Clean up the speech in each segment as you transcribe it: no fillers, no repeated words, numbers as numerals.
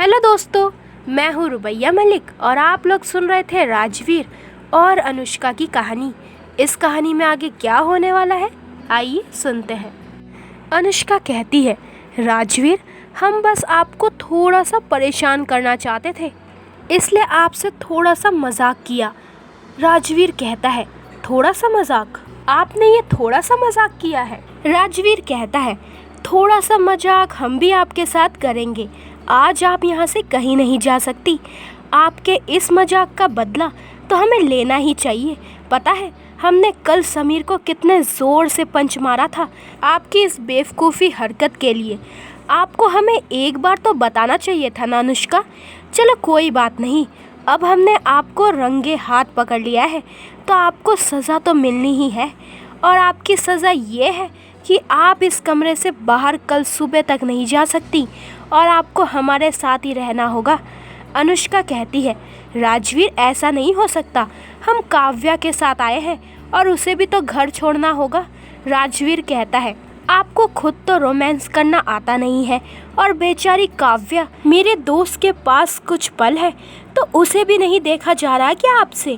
Hello दोस्तों, मैं हूँ रुबैया मलिक और आप लोग सुन रहे थे राजवीर और अनुष्का की कहानी। इस कहानी में आगे क्या होने वाला है, आइए सुनते हैं। अनुष्का कहती है, राजवीर हम बस आपको थोड़ा सा परेशान करना चाहते थे, इसलिए आपसे थोड़ा सा मजाक किया। राजवीर कहता है, थोड़ा सा मजाक? आपने ये थोड़ा सा मजाक किया है? राजवीर कहता है, थोड़ा सा मजाक हम भी आपके साथ करेंगे। आज आप यहाँ से कहीं नहीं जा सकती। आपके इस मजाक का बदला तो हमें लेना ही चाहिए। पता है हमने कल समीर को कितने ज़ोर से पंच मारा था आपकी इस बेवकूफ़ी हरकत के लिए। आपको हमें एक बार तो बताना चाहिए था ना अनुष्का। चलो कोई बात नहीं, अब हमने आपको रंगे हाथ पकड़ लिया है तो आपको सज़ा तो मिलनी ही है। और आपकी सज़ा ये है कि आप इस कमरे से बाहर कल सुबह तक नहीं जा सकती और आपको हमारे साथ ही रहना होगा। अनुष्का कहती है, राजवीर ऐसा नहीं हो सकता, हम काव्या के साथ आए हैं और उसे भी तो घर छोड़ना होगा। राजवीर कहता है, आपको खुद तो रोमांस करना आता नहीं है और बेचारी काव्या मेरे दोस्त के पास कुछ पल है तो उसे भी नहीं देखा जा रहा है क्या आपसे?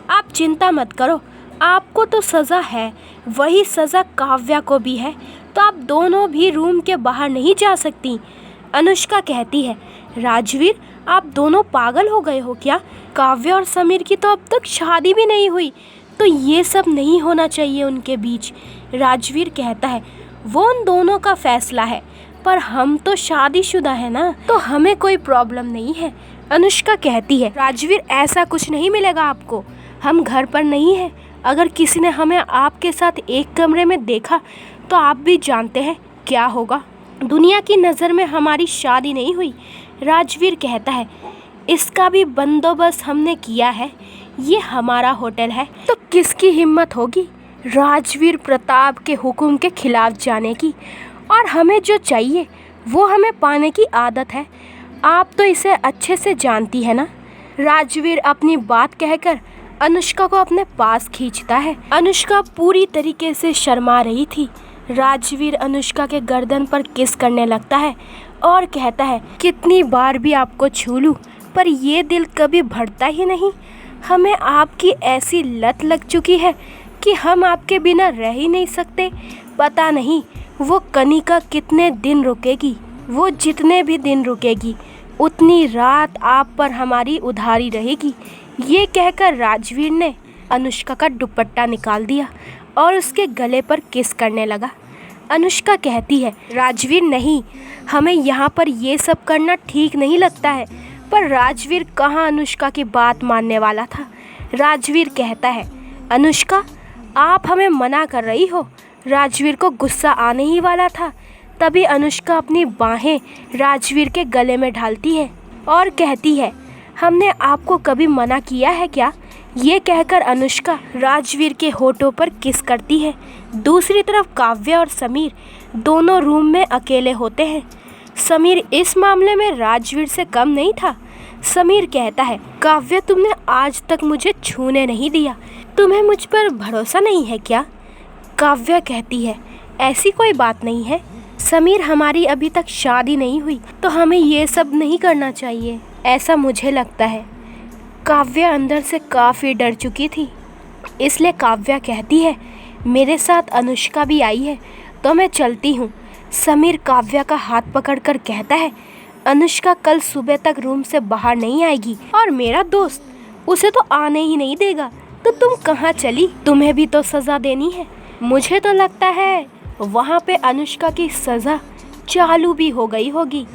आप चिंता मत करो, आपको तो सज़ा है, वही सज़ा काव्या को भी है, तो आप दोनों भी रूम के बाहर नहीं जा सकती। अनुष्का कहती है, राजवीर आप दोनों पागल हो गए हो क्या? काव्या और समीर की तो अब तक शादी भी नहीं हुई, तो ये सब नहीं होना चाहिए उनके बीच। राजवीर कहता है, वो उन दोनों का फैसला है, पर हम तो शादीशुदा है ना, तो हमें कोई प्रॉब्लम नहीं है। अनुष्का कहती है, राजवीर ऐसा कुछ नहीं मिलेगा आपको, हम घर पर नहीं हैं। अगर किसी ने हमें आपके साथ एक कमरे में देखा तो आप भी जानते हैं क्या होगा। दुनिया की नज़र में हमारी शादी नहीं हुई। राजवीर कहता है, इसका भी बंदोबस्त हमने किया है, ये हमारा होटल है, तो किसकी हिम्मत होगी राजवीर प्रताप के हुक्म के खिलाफ जाने की? और हमें जो चाहिए वो हमें पाने की आदत है, आप तो इसे अच्छे से जानती है ना। राजवीर अपनी बात कहकर अनुष्का को अपने पास खींचता है। अनुष्का पूरी तरीके से शर्मा रही थी। राजवीर अनुष्का के गर्दन पर किस करने लगता है और कहता है, कितनी बार भी आपको छू लूं पर ये दिल कभी भरता ही नहीं। हमें आपकी ऐसी लत लग चुकी है कि हम आपके बिना रह ही नहीं सकते। पता नहीं वो कनिका कितने दिन रुकेगी, वो जितने भी दिन रुकेगी उतनी रात आप पर हमारी उधारी रहेगी। ये कहकर राजवीर ने अनुष्का का दुपट्टा निकाल दिया और उसके गले पर किस करने लगा। अनुष्का कहती है, राजवीर नहीं, हमें यहाँ पर ये सब करना ठीक नहीं लगता है। पर राजवीर कहाँ अनुष्का की बात मानने वाला था। राजवीर कहता है, अनुष्का आप हमें मना कर रही हो। राजवीर को गुस्सा आने ही वाला था, तभी अनुष्का अपनी बाहें राजवीर के गले में डालती है और कहती है, हमने आपको कभी मना किया है क्या? ये कहकर अनुष्का राजवीर के होठों पर किस करती है। दूसरी तरफ काव्या और समीर दोनों रूम में अकेले होते हैं। समीर इस मामले में राजवीर से कम नहीं था। समीर कहता है, काव्या तुमने आज तक मुझे छूने नहीं दिया, तुम्हें मुझ पर भरोसा नहीं है क्या? काव्या कहती है, ऐसी कोई बात नहीं है समीर, हमारी अभी तक शादी नहीं हुई तो हमें ये सब नहीं करना चाहिए, ऐसा मुझे लगता है। काव्या अंदर से काफ़ी डर चुकी थी, इसलिए काव्या कहती है, मेरे साथ अनुष्का भी आई है तो मैं चलती हूँ। समीर काव्या का हाथ पकड़कर कहता है, अनुष्का कल सुबह तक रूम से बाहर नहीं आएगी और मेरा दोस्त उसे तो आने ही नहीं देगा, तो तुम कहाँ चली? तुम्हें भी तो सज़ा देनी है। मुझे तो लगता है वहाँ पे अनुष्का की सज़ा चालू भी हो गई होगी।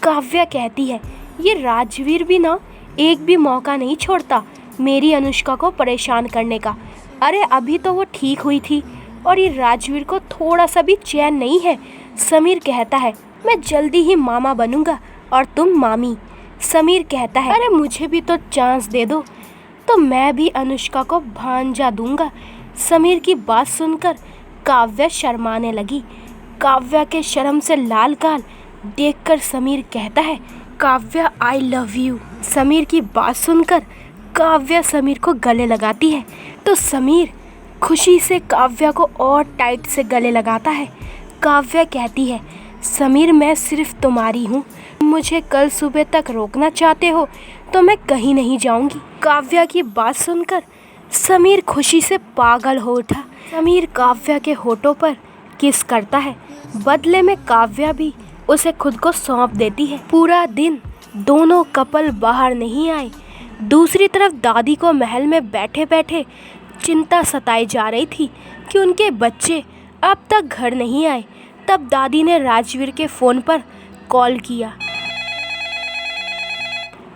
काव्या कहती है, ये राजवीर भी ना एक भी मौका नहीं छोड़ता मेरी अनुष्का को परेशान करने का। अरे अभी तो वो ठीक हुई थी और ये राजवीर को थोड़ा सा भी चैन नहीं है। समीर कहता है, मैं जल्दी ही मामा बनूंगा और तुम मामी। समीर कहता है, अरे मुझे भी तो चांस दे दो, तो मैं भी अनुष्का को भांजा दूंगा। समीर की बात सुनकर काव्या शर्माने लगी। काव्या के शर्म से लाल गाल देखकर समीर कहता है, Kavya I love you. Sameer की बात सुनकर काव्या समीर को गले लगाती है तो समीर खुशी से काव्या को और टाइट से गले लगाता है। काव्या कहती है, समीर मैं सिर्फ तुम्हारी हूँ, मुझे कल सुबह तक रोकना चाहते हो तो मैं कहीं नहीं जाऊँगी। काव्या की बात सुनकर समीर खुशी से पागल हो उठा। समीर काव्या के होठों पर किस करता है, बदले में काव्या भी उसे खुद को सौंप देती है। पूरा दिन दोनों कपल बाहर नहीं आए। दूसरी तरफ दादी को महल में बैठे बैठे चिंता सताई जा रही थी कि उनके बच्चे अब तक घर नहीं आए। तब दादी ने राजवीर के फ़ोन पर कॉल किया।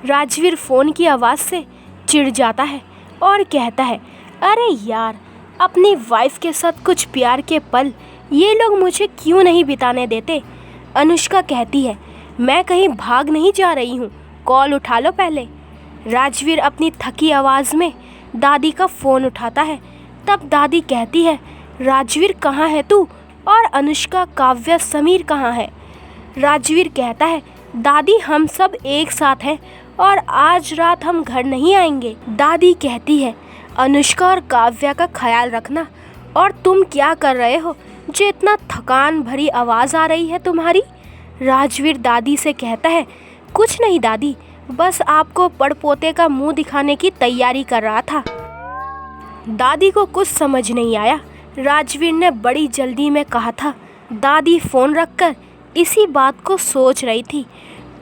राजवीर फ़ोन की आवाज़ से चिढ़ जाता है और कहता है, अरे यार, अपनी वाइफ के साथ कुछ प्यार के पल ये लोग मुझे क्यों नहीं बिताने देते। अनुष्का कहती है, मैं कहीं भाग नहीं जा रही हूँ, कॉल उठा लो पहले। राजवीर अपनी थकी आवाज़ में दादी का फ़ोन उठाता है। तब दादी कहती है, राजवीर कहाँ है तू, और अनुष्का, काव्या, समीर कहाँ है। राजवीर कहता है, दादी हम सब एक साथ हैं और आज रात हम घर नहीं आएंगे। दादी कहती है, अनुष्का और काव्या का ख्याल रखना। और तुम क्या कर रहे हो जो इतना थकान भरी आवाज़ आ रही है तुम्हारी। राजवीर दादी से कहता है, कुछ नहीं दादी, बस आपको पड़पोते का मुंह दिखाने की तैयारी कर रहा था। दादी को कुछ समझ नहीं आया। राजवीर ने बड़ी जल्दी में कहा था। दादी फ़ोन रखकर इसी बात को सोच रही थी।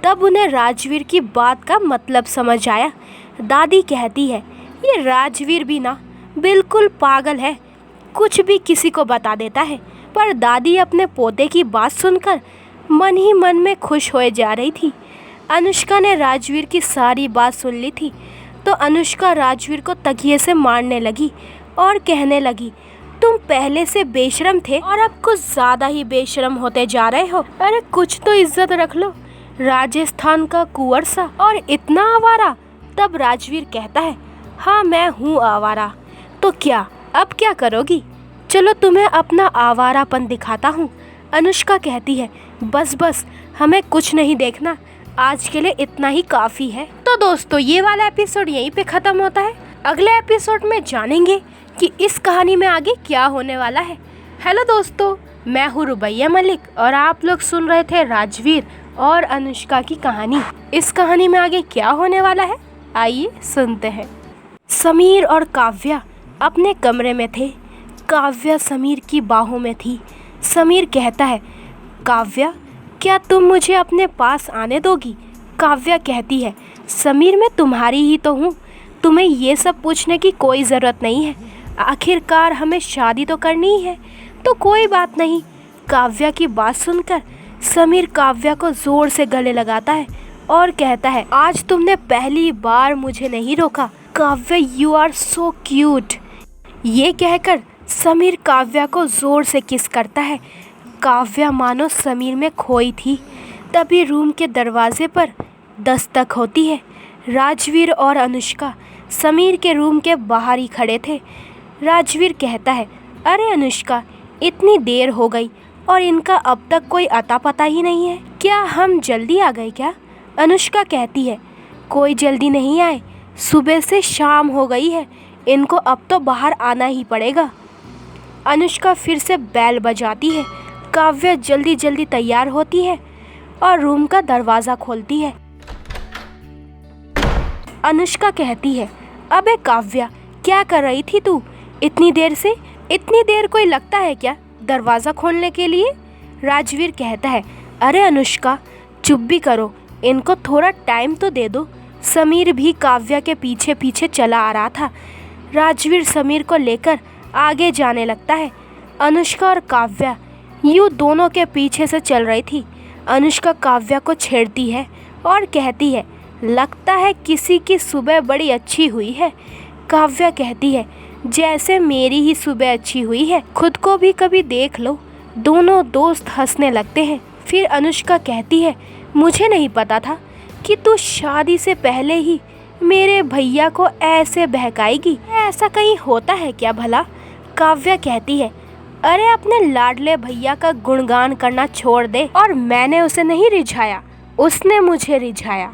तब उन्हें राजवीर की बात का मतलब समझ आया। दादी कहती है, ये राजवीर भी ना बिल्कुल पागल है, कुछ भी किसी को बता देता है। पर दादी अपने पोते की बात सुनकर मन ही मन में खुश होए जा रही थी। अनुष्का ने राजवीर की सारी बात सुन ली थी तो अनुष्का राजवीर को तकिए से मारने लगी और कहने लगी, तुम पहले से बेशरम थे और अब कुछ ज़्यादा ही बेशरम होते जा रहे हो। अरे कुछ तो इज्जत रख लो, राजस्थान का कुंवर सा और इतना आवारा। तब राजवीर कहता है, हाँ मैं हूँ आवारा, तो क्या अब क्या करोगी, चलो तुम्हें अपना आवारापन दिखाता हूँ। अनुष्का कहती है, बस बस हमें कुछ नहीं देखना, आज के लिए इतना ही काफ़ी है। तो दोस्तों ये वाला एपिसोड यहीं पे ख़त्म होता है। अगले एपिसोड में जानेंगे कि इस कहानी में आगे क्या होने वाला है। हेलो दोस्तों, मैं हूँ रुबैया मलिक और आप लोग सुन रहे थे राजवीर और अनुष्का की कहानी। इस कहानी में आगे क्या होने वाला है, आइए सुनते हैं। समीर और काव्या अपने कमरे में थे। काव्या समीर की बाहों में थी। समीर कहता है, काव्या क्या तुम मुझे अपने पास आने दोगी। काव्या कहती है, समीर मैं तुम्हारी ही तो हूँ, तुम्हें ये सब पूछने की कोई ज़रूरत नहीं है, आखिरकार हमें शादी तो करनी ही है, तो कोई बात नहीं। काव्या की बात सुनकर समीर काव्या को ज़ोर से गले लगाता है और कहता है, आज तुमने पहली बार मुझे नहीं रोका। Kavya you are so cute. ये कहकर समीर काव्या को ज़ोर से किस करता है। काव्या मानो समीर में खोई थी। तभी रूम के दरवाजे पर दस्तक होती है। राजवीर और अनुष्का समीर के रूम के बाहर ही खड़े थे। राजवीर कहता है, अरे अनुष्का, इतनी देर हो गई और इनका अब तक कोई अता पता ही नहीं है, क्या हम जल्दी आ गए क्या। अनुष्का कहती है, कोई जल्दी नहीं आए, सुबह से शाम हो गई है, इनको अब तो बाहर आना ही पड़ेगा। अनुष्का फिर से बेल बजाती है। काव्या जल्दी जल्दी तैयार होती है और रूम का दरवाज़ा खोलती है। अनुष्का कहती है, अबे काव्या, क्या कर रही थी तू इतनी देर से, इतनी देर कोई लगता है क्या दरवाज़ा खोलने के लिए। राजवीर कहता है, अरे अनुष्का चुप भी करो, इनको थोड़ा टाइम तो दे दो। समीर भी काव्या के पीछे पीछे चला आ रहा था। राजवीर समीर को लेकर आगे जाने लगता है। अनुष्का और काव्या यूँ दोनों के पीछे से चल रही थी। अनुष्का काव्या को छेड़ती है और कहती है, लगता है किसी की सुबह बड़ी अच्छी हुई है। काव्या कहती है, जैसे मेरी ही सुबह अच्छी हुई है, खुद को भी कभी देख लो। दोनों दोस्त हंसने लगते हैं। फिर अनुष्का कहती है, मुझे नहीं पता था कि तू शादी से पहले ही मेरे भैया को ऐसे बहकाएगी, ऐसा कहीं होता है क्या भला। काव्या कहती है, अरे अपने लाडले भैया का गुणगान करना छोड़ दे, और मैंने उसे नहीं रिझाया, उसने मुझे रिझाया,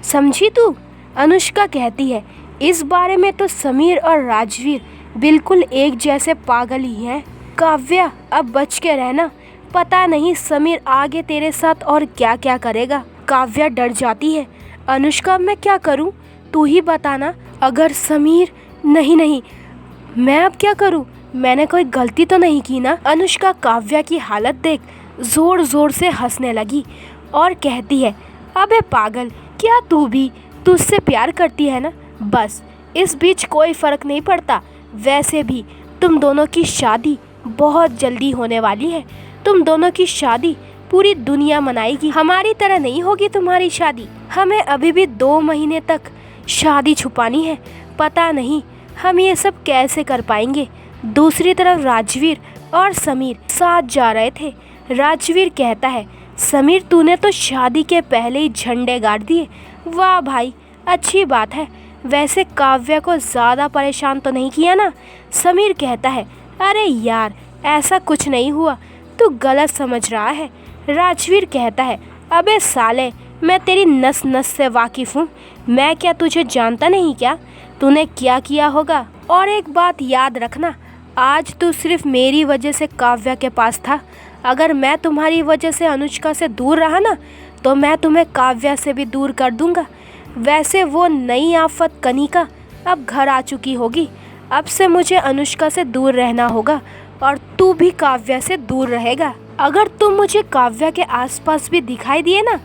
समझी तू। अनुष्का कहती है, इस बारे में तो समीर और राजवीर बिल्कुल एक जैसे पागल ही हैं। काव्या अब बच के रहना, पता नहीं समीर आगे तेरे साथ और क्या क्या करेगा। काव्या डर जाती है। अनुष्का मैं क्या करूं, तू ही बताना। अगर समीर, नहीं नहीं, मैं अब क्या करूं, मैंने कोई गलती तो नहीं की ना। अनुष्का काव्या की हालत देख जोर जोर से हंसने लगी और कहती है, अबे पागल, क्या तू भी तुझसे प्यार करती है ना, बस इस बीच कोई फर्क नहीं पड़ता। वैसे भी तुम दोनों की शादी बहुत जल्दी होने वाली है। तुम दोनों की शादी पूरी दुनिया मनाएगी, हमारी तरह नहीं होगी तुम्हारी शादी। हमें अभी भी 2 महीने तक शादी छुपानी है। पता नहीं हम ये सब कैसे कर पाएंगे। दूसरी तरफ राजवीर और समीर साथ जा रहे थे। राजवीर कहता है, समीर तूने तो शादी के पहले ही झंडे गाड़ दिए। वाह भाई, अच्छी बात है। वैसे काव्या को ज़्यादा परेशान तो नहीं किया ना। समीर कहता है, अरे यार ऐसा कुछ नहीं हुआ, तू गलत समझ रहा है। राजवीर कहता है, अबे साले, मैं तेरी नस नस से वाकिफ़ हूँ। मैं क्या तुझे जानता नहीं क्या, तूने क्या किया होगा। और एक बात याद रखना, आज तू सिर्फ मेरी वजह से काव्या के पास था। अगर मैं तुम्हारी वजह से अनुष्का से दूर रहा ना, तो मैं तुम्हें काव्या से भी दूर कर दूंगा। वैसे वो नई आफत कनिका अब घर आ चुकी होगी। अब से मुझे अनुष्का से दूर रहना होगा और तू भी काव्या से दूर रहेगा। अगर तुम मुझे काव्या के आसपास भी दिखाई दिए ना,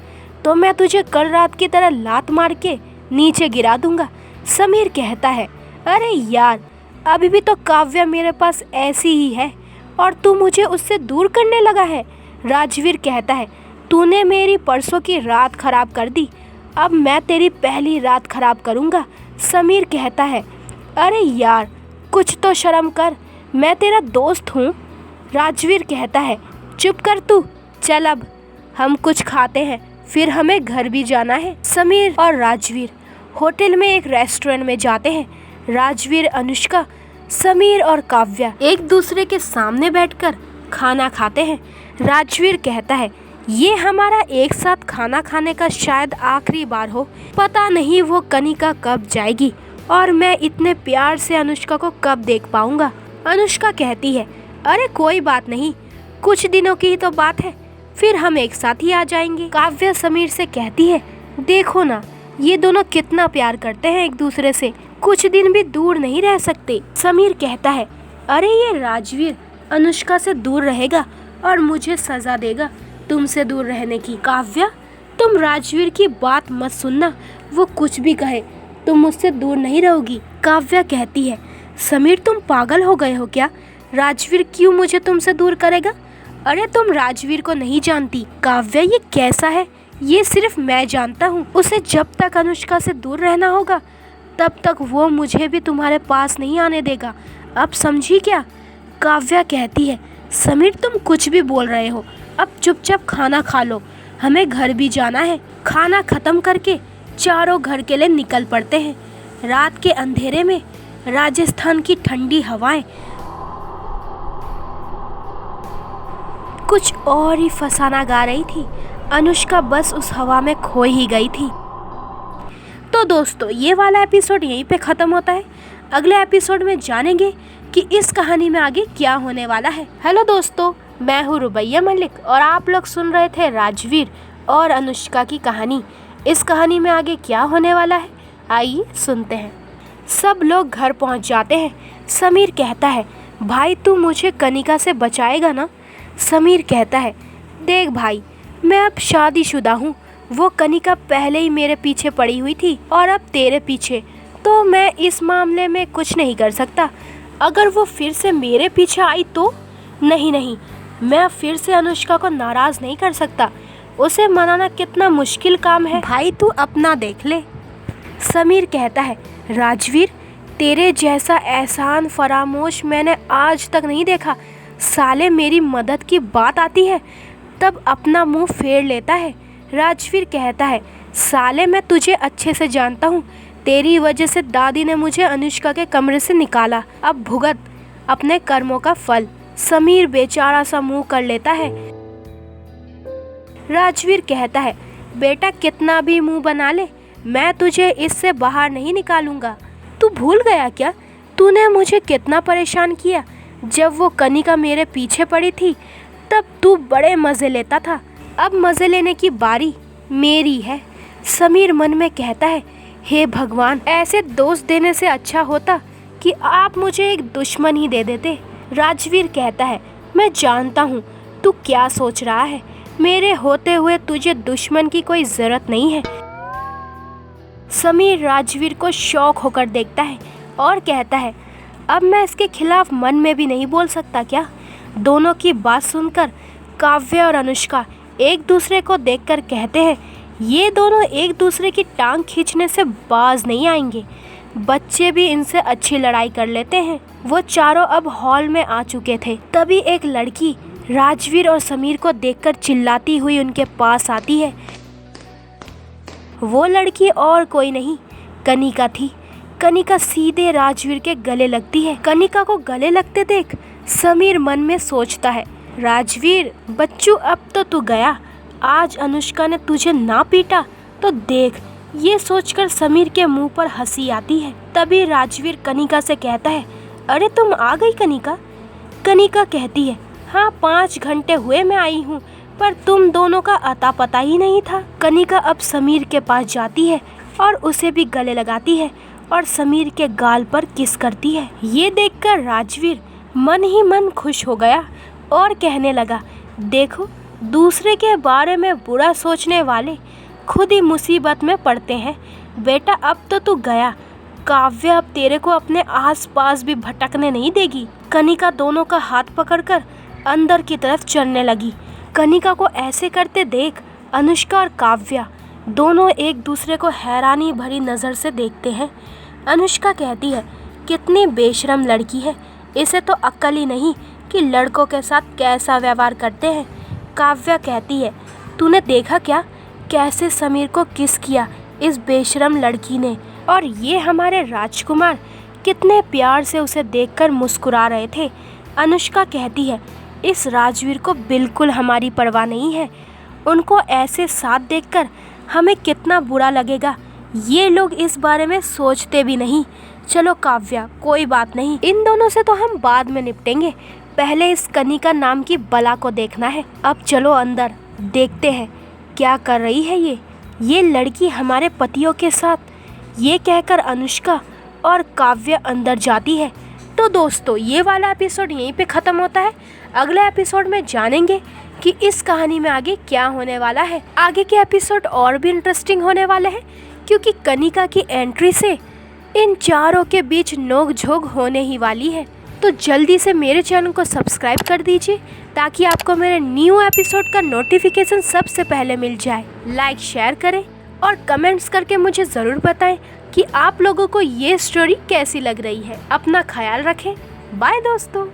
तो मैं तुझे कल रात की तरह लात मार के नीचे गिरा दूंगा। समीर कहता है, अरे यार, अभी भी तो काव्या मेरे पास ऐसी ही है और तू मुझे उससे दूर करने लगा है। राजवीर कहता है, तूने मेरी परसों की रात खराब कर दी, अब मैं तेरी पहली रात खराब करूँगा। समीर कहता है, अरे यार कुछ तो शर्म कर, मैं तेरा दोस्त हूँ। राजवीर कहता है, चुप कर तू, चल अब हम कुछ खाते हैं, फिर हमें घर भी जाना है। समीर और राजवीर होटल में एक रेस्टोरेंट में जाते हैं। राजवीर, अनुष्का, समीर और काव्या एक दूसरे के सामने बैठकर खाना खाते हैं। राजवीर कहता है, ये हमारा एक साथ खाना खाने का शायद आखिरी बार हो। पता नहीं वो कनिका कब जाएगी और मैं इतने प्यार से अनुष्का को कब देख पाऊंगा। अनुष्का कहती है, अरे कोई बात नहीं, कुछ दिनों की ही तो बात है, फिर हम एक साथ ही आ जाएंगे। काव्या समीर से कहती है, देखो ना, ये दोनों कितना प्यार करते हैं एक दूसरे से, कुछ दिन भी दूर नहीं रह सकते। समीर कहता है, अरे ये राजवीर अनुष्का से दूर रहेगा और मुझे सजा देगा तुमसे दूर रहने की। काव्या, तुम राजवीर की बात मत सुनना, वो कुछ भी कहे, तुम मुझसे दूर नहीं रहोगी। काव्या कहती है, समीर तुम पागल हो गए हो क्या, राजवीर क्यों मुझे तुमसे दूर करेगा। अरे तुम राजवीर को नहीं जानती। काव्या, ये कैसा है ये सिर्फ मैं जानता हूँ। उसे जब तक अनुष्का से दूर रहना होगा तब तक वो मुझे भी तुम्हारे पास नहीं आने देगा, अब समझी क्या। काव्या कहती है, समीर तुम कुछ भी बोल रहे हो, अब चुपचाप खाना खा लो, हमें घर भी जाना है। खाना खत्म करके चारों घर के लिए निकल पड़ते हैं। रात के अंधेरे में राजस्थान की ठंडी हवाएं कुछ और ही फसाना गा रही थी। अनुष्का बस उस हवा में खो ही गई थी। तो दोस्तों, ये वाला एपिसोड यहीं पे ख़त्म होता है। अगले एपिसोड में जानेंगे कि इस कहानी में आगे क्या होने वाला है। हेलो दोस्तों, मैं हूँ रुबैया मलिक और आप लोग सुन रहे थे राजवीर और अनुष्का की कहानी। इस कहानी में आगे क्या होने वाला है, आइए सुनते हैं। सब लोग घर पहुँच जाते हैं। समीर कहता है, भाई तू मुझे कनिका से बचाएगा ना। समीर कहता है, देख भाई, मैं अब शादीशुदा हूँ, वो कनिका पहले ही मेरे पीछे पड़ी हुई थी और अब तेरे पीछे, तो मैं इस मामले में कुछ नहीं कर सकता। अगर वो फिर से मेरे पीछे आई तो नहीं, मैं फिर से अनुष्का को नाराज़ नहीं कर सकता, उसे मनाना कितना मुश्किल काम है। भाई तू अपना देख ले। समीर कहता है, राजवीर तेरे जैसा एहसान फरामोश मैंने आज तक नहीं देखा। साले मेरी मदद की बात आती है तब अपना मुंह फेर लेता है। राजवीर कहता है, साले मैं तुझे अच्छे से जानता हूँ, तेरी वजह से दादी ने मुझे अनुष्का के कमरे से निकाला, अब भुगत अपने कर्मों का फल। समीर बेचारा सा मुंह कर लेता है। राजवीर कहता है, बेटा कितना भी मुंह बना ले, मैं तुझे इससे बाहर नहीं निकालूंगा। तू भूल गया क्या, तूने मुझे कितना परेशान किया जब वो कनिका मेरे पीछे पड़ी थी, तब तू बड़े मज़े लेता था, अब मज़े लेने की बारी मेरी है। समीर मन में कहता है, हे भगवान, ऐसे दोस्त देने से अच्छा होता कि आप मुझे एक दुश्मन ही दे देते। राजवीर कहता है, मैं जानता हूँ तू क्या सोच रहा है, मेरे होते हुए तुझे दुश्मन की कोई ज़रूरत नहीं है। समीर राजवीर को शौक होकर देखता है और कहता है, अब मैं इसके खिलाफ मन में भी नहीं बोल सकता क्या? दोनों की बात सुनकर काव्या और अनुष्का एक दूसरे को देखकर कहते हैं, ये दोनों एक दूसरे की टांग खींचने से बाज नहीं आएंगे। बच्चे भी इनसे अच्छी लड़ाई कर लेते हैं। वो चारों अब हॉल में आ चुके थे। तभी एक लड़की राजवीर और समीर को देखकर चिल्लाती हुई उनके पास आती है। वो लड़की और कोई नहीं, कनिका थी। कनिका सीधे राजवीर के गले लगती है। कनिका को गले लगते देख समीर मन में सोचता है, राजवीर बच्चू, अब तो तू गया। आज अनुष्का ने तुझे ना पीटा तो देख। ये सोचकर समीर के मुंह पर हंसी आती है। तभी राजवीर कनिका से कहता है, अरे तुम आ गई कनिका? कनिका कहती है, हाँ 5 घंटे हुए मैं आई हूँ, पर तुम दोनों का अता पता ही नहीं था। कनिका अब समीर के पास जाती है और उसे भी गले लगाती है और समीर के गाल पर किस करती है। ये देखकर राजवीर मन ही मन खुश हो गया और कहने लगा, देखो, दूसरे के बारे में बुरा सोचने वाले खुद ही मुसीबत में पड़ते हैं। बेटा अब तो तू गया, काव्या अब तेरे को अपने आसपास भी भटकने नहीं देगी। कनिका दोनों का हाथ पकड़कर अंदर की तरफ चलने लगी। कनिका को ऐसे करते देख अनुष्का और काव्या दोनों एक दूसरे को हैरानी भरी नज़र से देखते हैं। अनुष्का कहती है, कितनी बेशरम लड़की है, इसे तो अक्ल ही नहीं कि लड़कों के साथ कैसा व्यवहार करते हैं। काव्या कहती है, तूने देखा क्या, कैसे समीर को किस किया इस बेशरम लड़की ने, और ये हमारे राजकुमार कितने प्यार से उसे देखकर मुस्कुरा रहे थे। अनुष्का कहती है, इस राजवीर को बिल्कुल हमारी परवाह नहीं है। उनको ऐसे साथ देखकर हमें कितना बुरा लगेगा, ये लोग इस बारे में सोचते भी नहीं। चलो काव्या, कोई बात नहीं, इन दोनों से तो हम बाद में निपटेंगे, पहले इस कनिका नाम की बला को देखना है। अब चलो अंदर देखते हैं क्या कर रही है ये लड़की हमारे पतियों के साथ। ये कहकर अनुष्का और काव्या अंदर जाती है। तो दोस्तों, ये वाला एपिसोड यहीं पे ख़त्म होता है। अगले एपिसोड में जानेंगे कि इस कहानी में आगे क्या होने वाला है। आगे के एपिसोड और भी इंटरेस्टिंग होने वाले हैं, क्योंकि कनिका की एंट्री से इन चारों के बीच नोक-झोंक होने ही वाली है। तो जल्दी से मेरे चैनल को सब्सक्राइब कर दीजिए ताकि आपको मेरे न्यू एपिसोड का नोटिफिकेशन सबसे पहले मिल जाए। लाइक, शेयर करें और कमेंट्स करके मुझे ज़रूर बताएं कि आप लोगों को ये स्टोरी कैसी लग रही है। अपना ख्याल रखें। बाय दोस्तों।